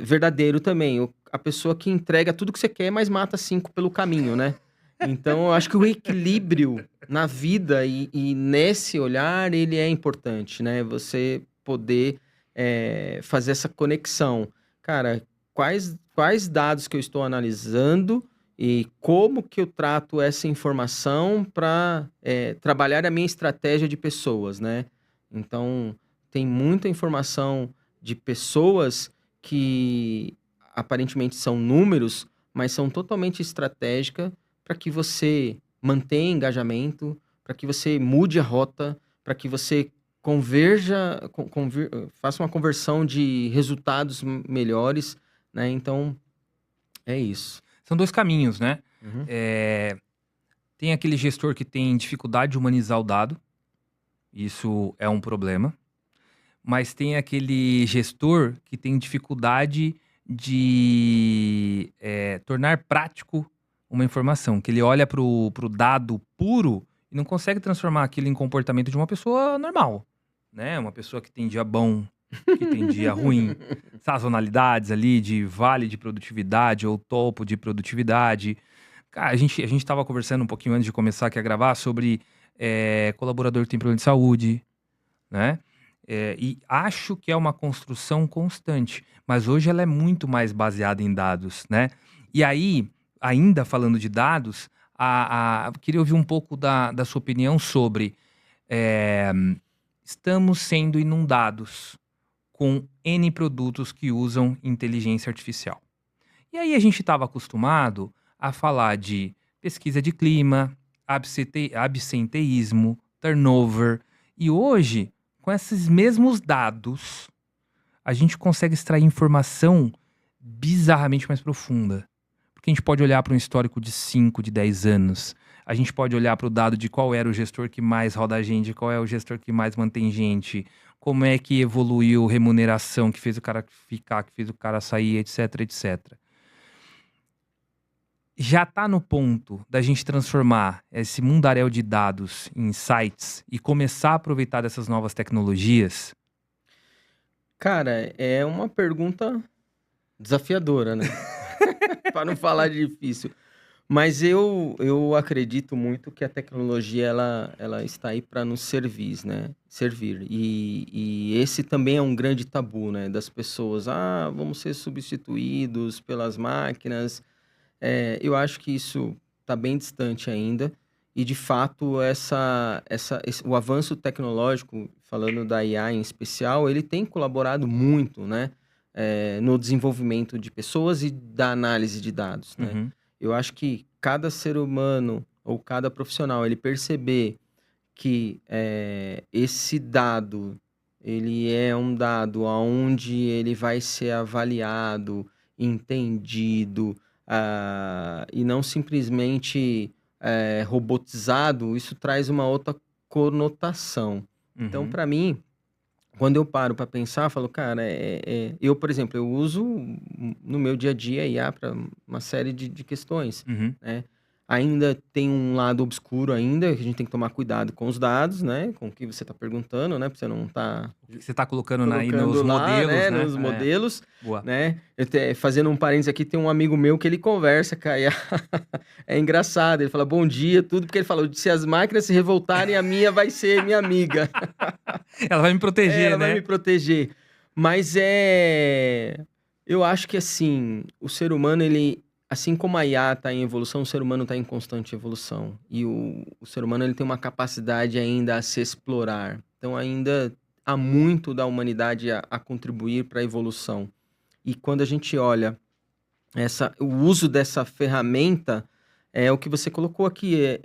S2: verdadeiro também, a pessoa que entrega tudo que você quer, mas mata 5 pelo caminho, né? Então, eu acho que o equilíbrio na vida e nesse olhar, ele é importante, né? Você poder fazer essa conexão. Cara, quais dados que eu estou analisando e como que eu trato essa informação para trabalhar a minha estratégia de pessoas, né? Então, tem muita informação de pessoas que aparentemente são números, mas são totalmente estratégicas para que você mantenha engajamento, para que você mude a rota, para que você faça uma conversão de resultados melhores, né? Então, é isso.
S1: São dois caminhos, né?
S2: Uhum.
S1: É, tem aquele gestor que tem dificuldade de humanizar o dado, isso é um problema. Mas tem aquele gestor que tem dificuldade de tornar prático uma informação, que ele olha pro dado puro e não consegue transformar aquilo em comportamento de uma pessoa normal, né? Uma pessoa que tem dia bom, que tem dia ruim, sazonalidades ali de vale de produtividade ou topo de produtividade. Cara, a gente estava conversando um pouquinho antes de começar aqui a gravar sobre colaborador que tem problema de saúde, né? E acho que é uma construção constante, mas hoje ela é muito mais baseada em dados, né? E aí, ainda falando de dados, queria ouvir um pouco da sua opinião sobre eh, estamos sendo inundados com N produtos que usam inteligência artificial. E aí a gente estava acostumado a falar de pesquisa de clima, absenteísmo, turnover. E hoje, com esses mesmos dados, a gente consegue extrair informação bizarramente mais profunda. Porque a gente pode olhar para um histórico de 5, de 10 anos. A gente pode olhar para o dado de qual era o gestor que mais roda gente, qual é o gestor que mais mantém gente, como é que evoluiu remuneração, que fez o cara ficar, que fez o cara sair, etc, etc. Já está no ponto da gente transformar esse mundaréu de dados em insights e começar a aproveitar dessas novas tecnologias?
S2: Cara, é uma pergunta desafiadora, né? Para não falar difícil. Mas eu acredito muito que a tecnologia ela está aí para nos servir, né? Servir. E esse também é um grande tabu, né? Das pessoas. Ah, vamos ser substituídos pelas máquinas. Eu acho que isso está bem distante ainda. E, de fato, o avanço tecnológico, falando da IA em especial, ele tem colaborado muito, né? No desenvolvimento de pessoas e da análise de dados, né?
S1: Uhum.
S2: Eu acho que cada ser humano ou cada profissional, ele perceber que esse dado, ele é um dado onde ele vai ser avaliado, entendido, e não simplesmente robotizado, isso traz uma outra conotação. Então,
S1: Uhum.
S2: para mim, quando eu paro para pensar, eu falo, cara, eu, por exemplo, eu uso no meu dia a dia IA para uma série de questões,
S1: Uhum.
S2: né? Ainda tem um lado obscuro ainda, que a gente tem que tomar cuidado com os dados, né? Com o que você está perguntando, né? Para você não estar
S1: O que você está colocando aí nos
S2: colocando lá,
S1: modelos,
S2: né?
S1: né?
S2: Nos modelos,
S1: Boa.
S2: né? Fazendo um parênteses aqui, tem um amigo meu que ele conversa com a IA. É engraçado, ele fala bom dia, tudo, porque ele falou, se as máquinas se revoltarem, a minha vai ser minha amiga.
S1: Ela vai me proteger,
S2: Ela vai me
S1: né?
S2: proteger. Mas eu acho que assim, o ser humano, ele, assim como a IA está em evolução, o ser humano está em constante evolução. E o ser humano, ele tem uma capacidade ainda a se explorar. Então, ainda há muito da humanidade a contribuir para a evolução. E quando a gente olha o uso dessa ferramenta, é o que você colocou aqui.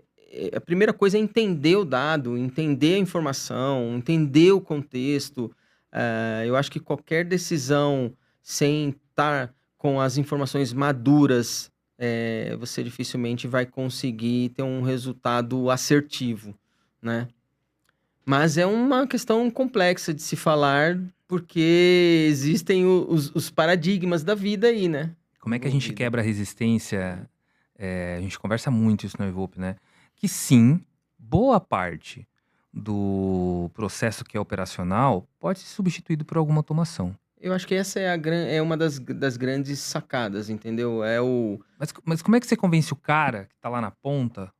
S2: A primeira coisa é entender o dado, entender a informação, entender o contexto. Eu acho que qualquer decisão sem estar com as informações maduras, você dificilmente vai conseguir ter um resultado assertivo, né? Mas é uma questão complexa de se falar, porque existem os paradigmas da vida aí, né?
S1: Como é que a gente
S2: envolvido.
S1: quebra a resistência? A gente conversa muito isso no Evope, né? Que sim, boa parte do processo que é operacional pode ser substituído por alguma automação.
S2: Eu acho que essa é uma das grandes sacadas, entendeu? É o
S1: Mas como é que você convence o cara que tá lá na ponta,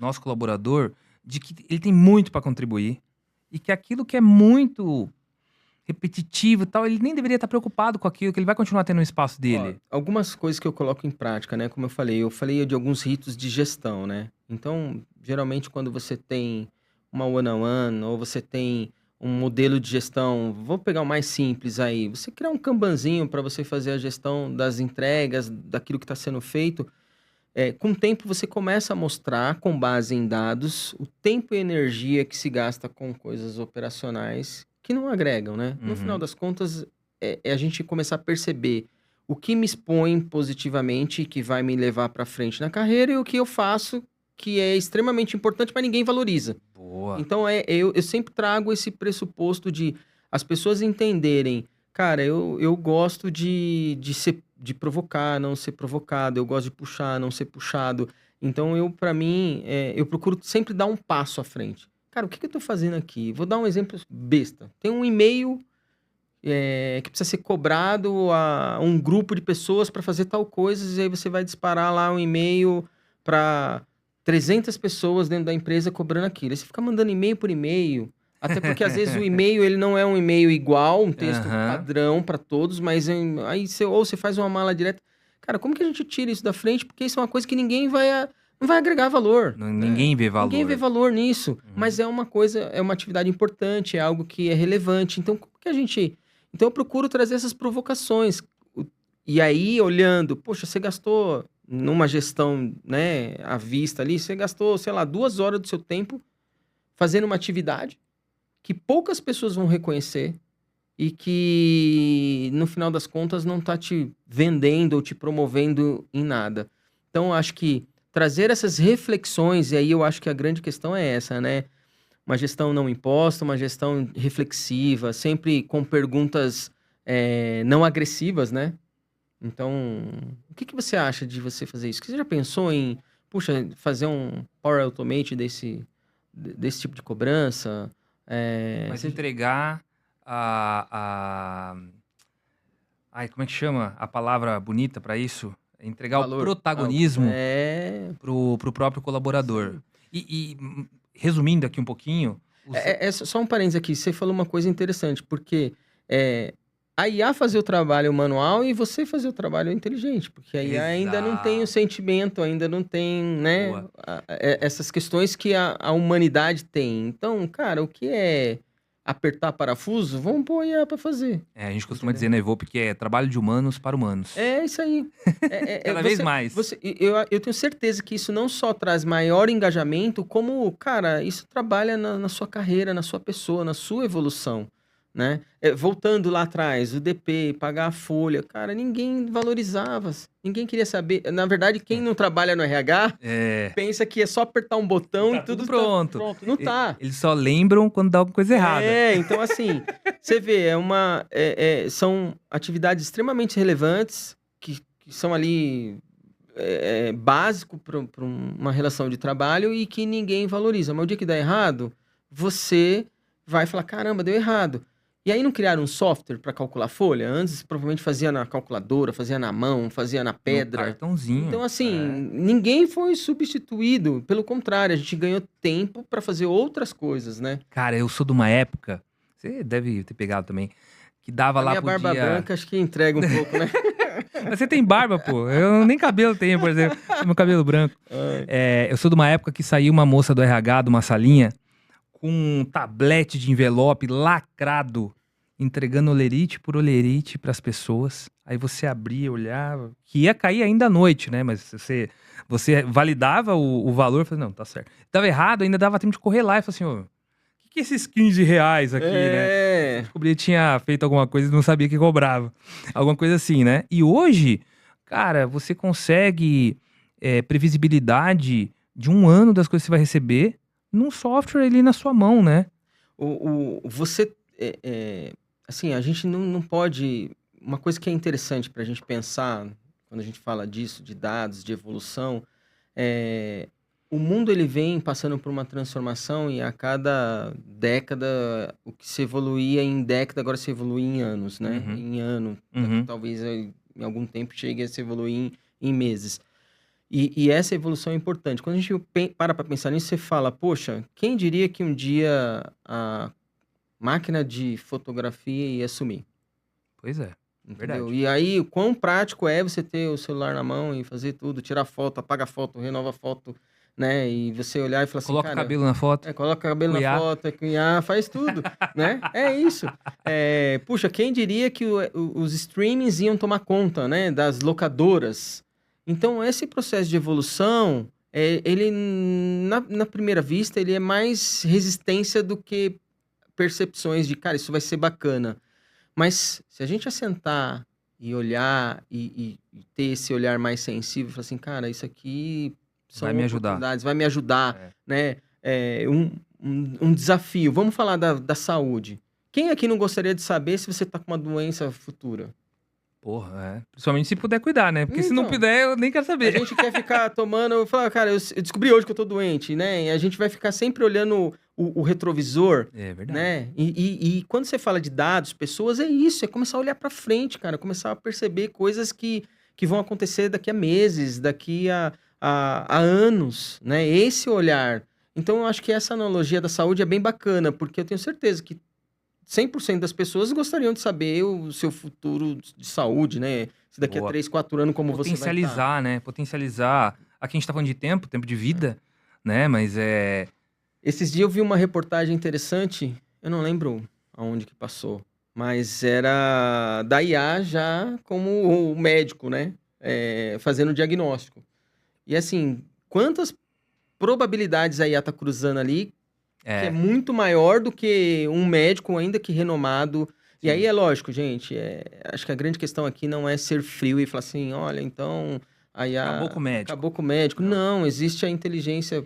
S1: nosso colaborador, de que ele tem muito para contribuir e que aquilo que é muito repetitivo e tal, ele nem deveria estar preocupado com aquilo, que ele vai continuar tendo o espaço
S2: Ó,
S1: dele.
S2: algumas coisas que eu coloco em prática, né? Como eu falei de alguns ritos de gestão, né? Então, geralmente, quando você tem uma one-on-one ou você tem um modelo de gestão, vou pegar o mais simples aí, você criar um kanbanzinho para você fazer a gestão das entregas, daquilo que está sendo feito. Com o tempo, você começa a mostrar, com base em dados, o tempo e energia que se gasta com coisas operacionais que não agregam, né? No final
S1: Uhum.
S2: das contas, é a gente começar a perceber o que me expõe positivamente e que vai me levar para frente na carreira e o que eu faço que é extremamente importante, mas ninguém valoriza.
S1: Boa.
S2: Então, eu sempre trago esse pressuposto de as pessoas entenderem, cara, eu gosto de provocar, não ser provocado, eu gosto de puxar, não ser puxado. Então, para mim, eu procuro sempre dar um passo à frente. Cara, o que eu tô fazendo aqui? Vou dar um exemplo besta. Tem um e-mail que precisa ser cobrado a um grupo de pessoas para fazer tal coisa, e aí você vai disparar lá um e-mail para 300 pessoas dentro da empresa cobrando aquilo. Aí você fica mandando e-mail por e-mail, até porque às vezes o e-mail ele não é um e-mail igual, um texto
S1: Aham.
S2: padrão para todos, mas aí você faz uma mala direta. Cara, como que a gente tira isso da frente? Porque isso é uma coisa que não vai agregar valor, né?
S1: Ninguém vê
S2: Ninguém vê
S1: valor.
S2: valor nisso,
S1: Uhum.
S2: mas é uma coisa, é uma atividade importante, é algo que é relevante. Então, como que a gente então eu procuro trazer essas provocações. E aí, olhando, poxa, você gastou numa gestão, né, à vista ali, você gastou, sei lá, 2 horas do seu tempo fazendo uma atividade que poucas pessoas vão reconhecer e que, no final das contas, não está te vendendo ou te promovendo em nada. Então, eu acho que trazer essas reflexões, e aí eu acho que a grande questão é essa, né? Uma gestão não imposta, uma gestão reflexiva, sempre com perguntas não agressivas, né? Então, o que você acha de você fazer isso? Você já pensou em, puxa, fazer um Power Automate desse tipo de cobrança?
S1: Mas entregar a... Ai, como é que chama a palavra bonita para isso? É entregar o
S2: Valor?
S1: protagonismo pro próprio
S2: Isso
S1: colaborador.
S2: aí.
S1: Resumindo aqui um pouquinho,
S2: Só um parênteses aqui, você falou uma coisa interessante, porque é, a IA fazia o trabalho manual e você fazia o trabalho inteligente, porque a IA ainda não tem o
S1: exato,
S2: sentimento, ainda não tem, né,
S1: boa.
S2: essas questões que a humanidade tem. Então, cara, o que é apertar parafuso, vamos pôr a IA para fazer,
S1: A gente costuma
S2: entendeu?
S1: dizer na Evope que é trabalho de humanos para humanos.
S2: É isso aí.
S1: Cada vez mais.
S2: Eu tenho certeza que isso não só traz maior engajamento, como, cara, isso trabalha na sua carreira, na sua pessoa, na sua evolução, né? Voltando lá atrás, o DP, pagar a folha, cara, ninguém valorizava, ninguém queria saber. Na verdade, quem
S1: É.
S2: não trabalha no RH
S1: É,
S2: pensa que é só apertar um
S1: e
S2: botão e
S1: tá
S2: tudo
S1: tudo
S2: está
S1: pronto.
S2: pronto. Não tá.
S1: Eles só lembram quando dá alguma coisa errada.
S2: Então assim, você vê, são atividades extremamente relevantes que são ali básico para uma relação de trabalho e que ninguém valoriza. Mas o dia que dá errado, você vai falar, caramba, deu errado. E aí não criaram um software para calcular folha? Antes provavelmente fazia na calculadora, fazia na mão, fazia na
S1: No
S2: pedra.
S1: cartãozinho.
S2: Então, assim,
S1: É.
S2: ninguém foi substituído. Pelo contrário, a gente ganhou tempo para fazer outras coisas, né?
S1: Cara, eu sou de uma época, você deve ter pegado também, que dava
S2: A
S1: lá
S2: minha
S1: pro
S2: barba
S1: dia.
S2: branca acho que entrega um pouco, né?
S1: Mas você tem barba, pô. Eu nem cabelo tenho, por exemplo. Tenho meu cabelo branco.
S2: Ai.
S1: Eu sou de uma época que saiu uma moça do RH de uma salinha com um tablete de envelope lacrado, entregando olerite por olerite pras pessoas. Aí você abria, olhava, que ia cair ainda à noite, né? Mas você validava o valor, falava, não, tá certo. Tava errado, ainda dava tempo de correr lá e falar assim, ô, o que é esses 15 reais aqui, né? Descobri que tinha feito alguma coisa e não sabia que cobrava. Alguma coisa assim, né? E hoje, cara, você consegue previsibilidade de um ano das coisas que você vai receber num software ali na sua mão, né?
S2: Você, assim, a gente não pode. Uma coisa que é interessante para a gente pensar quando a gente fala disso, de dados, de evolução, o mundo ele vem passando por uma transformação e a cada década, o que se evoluía em década, agora se evolui em anos, né?
S1: Uhum.
S2: Em ano,
S1: Uhum.
S2: talvez em algum tempo chegue a se evoluir em meses. E essa evolução é importante. Quando a gente para pensar nisso, você fala, poxa, quem diria que um dia a máquina de fotografia ia sumir?
S1: Pois é,
S2: Entendeu?
S1: verdade.
S2: E aí, o quão prático é você ter o celular na mão e fazer tudo, tirar foto, apaga foto, renova foto, né? E você olhar e falar assim,
S1: Coloca o
S2: cara,
S1: cabelo na foto,
S2: coloca o cabelo na
S1: cuiar.
S2: foto, faz tudo, né? É isso. Puxa, quem diria que os streamings iam tomar conta, né? Das locadoras. Então, esse processo de evolução, ele, na primeira vista, ele é mais resistência do que percepções de, cara, isso vai ser bacana. Mas se a gente assentar e olhar e ter esse olhar mais sensível, falar assim, cara, isso aqui
S1: Vai
S2: são
S1: me ajudar.
S2: oportunidades, vai me ajudar,
S1: É.
S2: né? Um desafio. Vamos falar da saúde. Quem aqui não gostaria de saber se você está com uma doença futura?
S1: Porra, é. Principalmente se puder cuidar, né? Porque se não
S2: Então,
S1: puder, eu nem quero
S2: a
S1: saber.
S2: gente quer ficar tomando. Eu falo, cara, eu descobri hoje que eu tô doente, né? E a gente vai ficar sempre olhando o retrovisor,
S1: É verdade.
S2: né? E quando você fala de dados, pessoas, é isso, é começar a olhar pra frente, cara, começar a perceber coisas que vão acontecer daqui a meses, daqui a anos, né? Esse olhar. Então, eu acho que essa analogia da saúde é bem bacana, porque eu tenho certeza que 100% das pessoas gostariam de saber o seu futuro de saúde, né? Se daqui a
S1: Boa.
S2: 3, 4 anos, como você vai estar.
S1: Potencializar, né? Potencializar. Aqui a gente tá falando de tempo de vida, né? Mas é.
S2: Esses dias eu vi uma reportagem interessante, eu não lembro aonde que passou, mas era da IA já como o médico, né? Fazendo o diagnóstico. E assim, quantas probabilidades a IA tá cruzando ali, que é
S1: É.
S2: muito maior do que um médico, ainda que renomado. E aí
S1: Sim.
S2: é lógico, gente, acho que a grande questão aqui não é ser frio e falar assim, olha, então a IA
S1: Acabou com o médico.
S2: acabou com o médico.
S1: Não.
S2: Não, existe a inteligência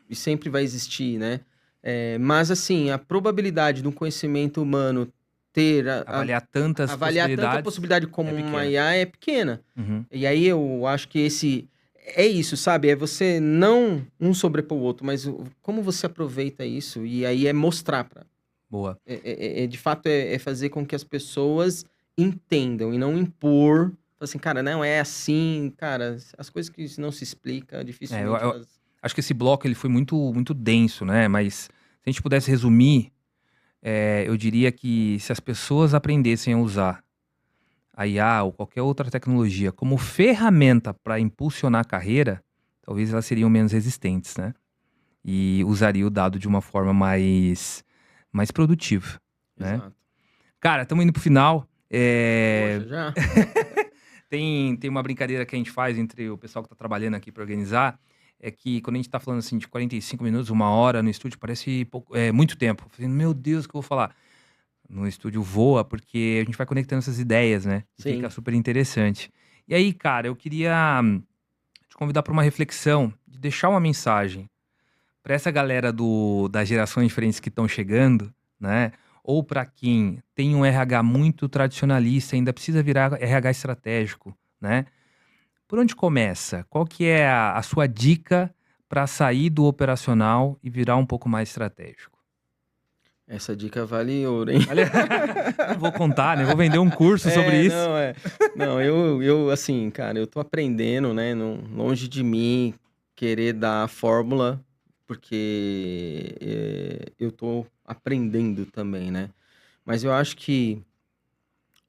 S2: e sempre vai existir, né? Mas assim, a probabilidade de um conhecimento humano ter
S1: Avaliar tantas
S2: avaliar tanto a
S1: possibilidades
S2: possibilidade como
S1: é
S2: uma
S1: pequena.
S2: IA é pequena.
S1: Uhum.
S2: E aí eu acho que é isso, sabe? É você não um sobrepor o outro, mas como você aproveita isso e aí é mostrar para
S1: Boa.
S2: de fato é fazer com que as pessoas entendam e não impor. Assim, cara, não é assim, cara, as coisas que não se explica,
S1: É, eu,
S2: dificilmente
S1: eu
S2: elas.
S1: acho que esse bloco ele foi muito denso, né? Mas se a gente pudesse resumir, eu diria que se as pessoas aprendessem a usar a IA ou qualquer outra tecnologia como ferramenta para impulsionar a carreira, talvez elas seriam menos resistentes, né? E usaria o dado de uma forma mais produtiva, né?
S2: Exato.
S1: Cara, estamos indo pro final.
S2: Poxa, já?
S1: Tem uma brincadeira que a gente faz entre o pessoal que tá trabalhando aqui para organizar, é que quando a gente tá falando assim de 45 minutos, 1 hora no estúdio, parece muito tempo. Eu falei, meu Deus, o que eu vou falar? No estúdio voa, porque a gente vai conectando essas ideias, né? E fica
S2: Sim.
S1: super interessante. E aí, cara, eu queria te convidar para uma reflexão, de deixar uma mensagem para essa galera das gerações diferentes que estão chegando, né? Ou para quem tem um RH muito tradicionalista, ainda precisa virar RH estratégico, né? Por onde começa? Qual que é a sua dica para sair do operacional e virar um pouco mais estratégico?
S2: Essa dica vale ouro, hein?
S1: Olha, não vou contar, né? Vou vender um curso sobre isso.
S2: Não, Não, eu, assim, cara, eu tô aprendendo, né? Longe de mim querer dar a fórmula, porque eu tô aprendendo também, né? Mas eu acho que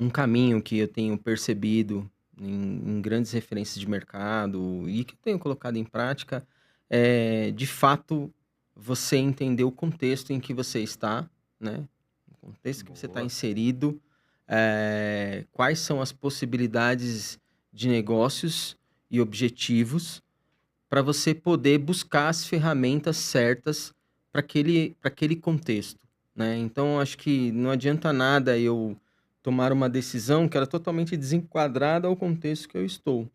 S2: um caminho que eu tenho percebido em grandes referências de mercado e que eu tenho colocado em prática é, de fato, você entender o contexto em que você está, né? O contexto que você está
S1: Boa.
S2: inserido, quais são as possibilidades de negócios e objetivos para você poder buscar as ferramentas certas para aquele contexto, né? Então, acho que não adianta nada eu tomar uma decisão que ela é totalmente desenquadrada ao contexto que eu estou.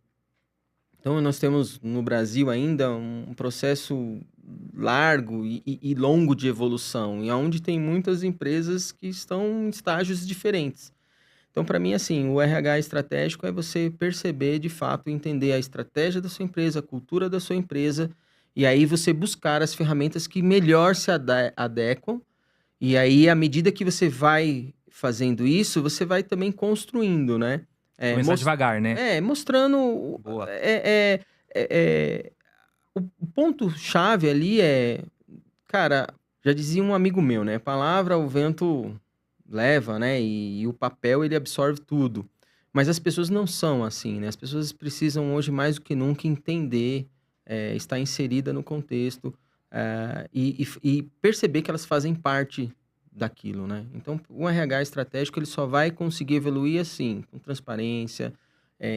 S2: Então, nós temos no Brasil ainda um processo largo e longo de evolução, e onde tem muitas empresas que estão em estágios diferentes. Então, para mim, assim, o RH estratégico é você perceber, de fato, entender a estratégia da sua empresa, a cultura da sua empresa, e aí você buscar as ferramentas que melhor se adequam. E aí, à medida que você vai fazendo isso, você vai também construindo, né? É,
S1: Começar devagar, né?
S2: mostrando.
S1: Boa.
S2: O ponto-chave ali é. Cara, já dizia um amigo meu, né? Palavra o vento leva, né? E o papel ele absorve tudo. Mas as pessoas não são assim, né? As pessoas precisam hoje mais do que nunca entender, estar inserida no contexto, e perceber que elas fazem parte daquilo, né? Então, o RH estratégico ele só vai conseguir evoluir assim, com transparência,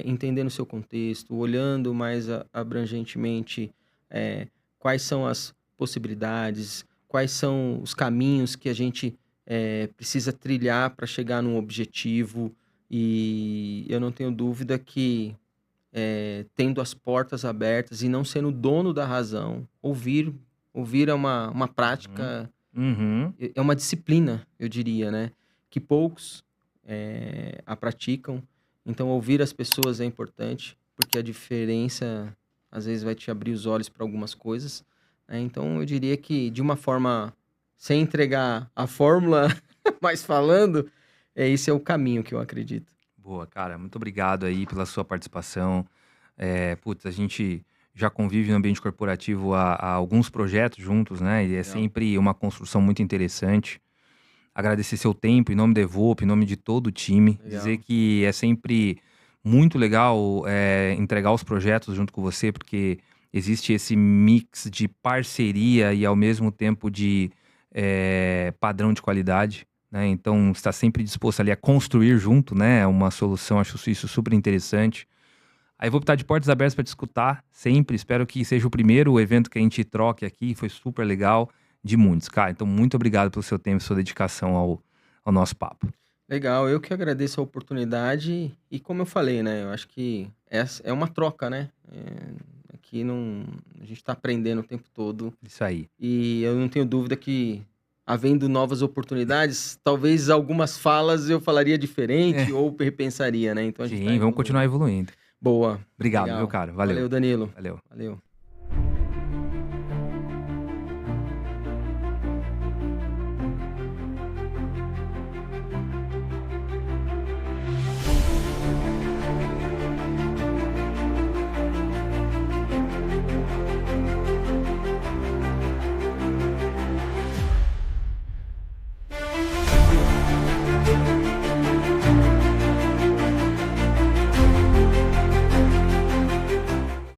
S2: entendendo o seu contexto, olhando mais abrangentemente, eh, quais são as possibilidades, quais são os caminhos que a gente precisa trilhar para chegar num objetivo. E eu não tenho dúvida que, tendo as portas abertas e não sendo dono da razão, ouvir é uma
S1: Uhum.
S2: prática,
S1: Uhum.
S2: é uma disciplina, eu diria, né? Que poucos a praticam. Então, ouvir as pessoas é importante, porque a diferença às vezes vai te abrir os olhos para algumas coisas, né? Então, eu diria que, de uma forma, sem entregar a fórmula, mas falando, esse é o caminho que eu acredito.
S1: Boa, cara. Muito obrigado aí pela sua participação. Putz, a gente já convive no ambiente corporativo há alguns projetos juntos, né? E é
S2: Legal.
S1: sempre uma construção muito interessante. Agradecer seu tempo em nome da Evope, em nome de todo o time. Dizer
S2: Legal.
S1: que é sempre muito legal entregar os projetos junto com você, porque existe esse mix de parceria e ao mesmo tempo de padrão de qualidade, né? Então, está sempre disposto ali a construir junto, né? Uma solução, acho isso super interessante. A Evope está de portas abertas para te escutar sempre. Espero que seja o primeiro evento que a gente troque aqui. Foi super legal, de muitos, cara. Então, muito obrigado pelo seu tempo e sua dedicação ao nosso papo.
S2: Legal, eu que agradeço a oportunidade e como eu falei, né, eu acho que essa é uma troca, né? Aqui não, a gente está aprendendo o tempo todo
S1: Isso aí.
S2: e eu não tenho dúvida que, havendo novas oportunidades, talvez algumas falas eu falaria diferente
S1: É,
S2: ou repensaria, né? Então a gente está
S1: sim, vamos continuar
S2: evoluindo.
S1: evoluindo.
S2: Boa,
S1: Obrigado, viu,
S2: legal.
S1: cara? Valeu.
S2: Valeu, Danilo.
S1: Valeu.
S2: Valeu.